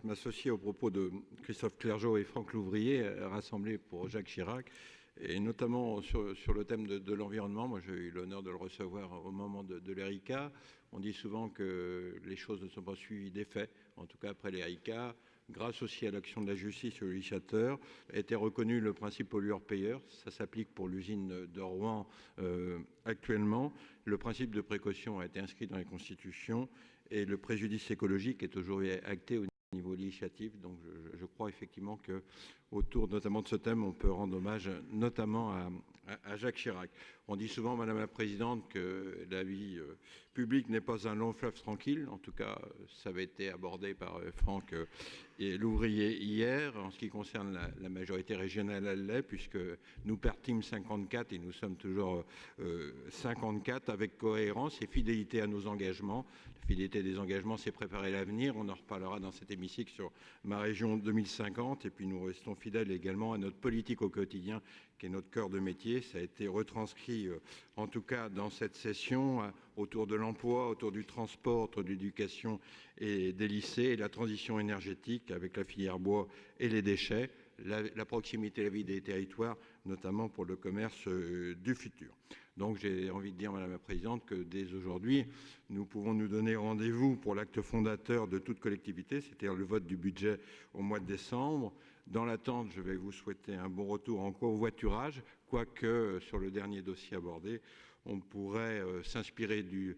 M'associer aux propos de Christophe Clergeau et Franck Louvrier, rassemblés pour Jacques Chirac, et notamment sur le thème de l'environnement. Moi, j'ai eu l'honneur de le recevoir au moment de l'ERICA. On dit souvent que les choses ne sont pas suivies des faits. En tout cas, après l'ERICA, grâce aussi à l'action de la justice et au législateur, a été reconnu le principe pollueur-payeur. Ça s'applique pour l'usine de Rouen actuellement. Le principe de précaution a été inscrit dans les constitutions et le préjudice écologique est aujourd'hui acté au niveau législatif. Donc je crois effectivement que autour notamment de ce thème, on peut rendre hommage notamment à Jacques Chirac. On dit souvent, Madame la Présidente, que la vie publique n'est pas un long fleuve tranquille. En tout cas, ça avait été abordé par Franck et Louvrier hier. En ce qui concerne la majorité régionale, elle l'est, puisque nous partîmes 54 et nous sommes toujours 54 avec cohérence et fidélité à nos engagements. La fidélité des engagements, c'est préparer l'avenir. On en reparlera dans cet hémicycle sur ma région 2050. Et puis nous restons fidèles également à notre politique au quotidien, qui est notre cœur de métier. Ça a été retranscrit, en tout cas dans cette session, autour de l'emploi, autour du transport, autour de l'éducation et des lycées, et la transition énergétique avec la filière bois et les déchets, la proximité de la vie des territoires, notamment pour le commerce du futur. Donc j'ai envie de dire, Madame la Présidente, que dès aujourd'hui, nous pouvons nous donner rendez-vous pour l'acte fondateur de toute collectivité, c'est-à-dire le vote du budget au mois de décembre. Dans l'attente, je vais vous souhaiter un bon retour en covoiturage, quoique sur le dernier dossier abordé, on pourrait s'inspirer du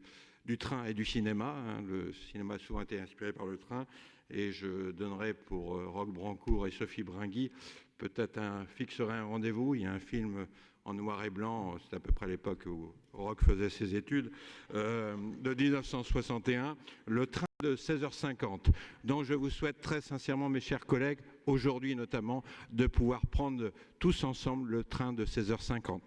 train et du cinéma. Le cinéma a souvent été inspiré par le train. Et je donnerai pour Roch Brancourt et Sophie Bringui, peut-être fixerai un rendez-vous. Il y a un film en noir et blanc, c'est à peu près l'époque où Roch faisait ses études, de 1961, le train de 16h50. Donc je vous souhaite très sincèrement, mes chers collègues, aujourd'hui notamment, de pouvoir prendre tous ensemble le train de 16h50.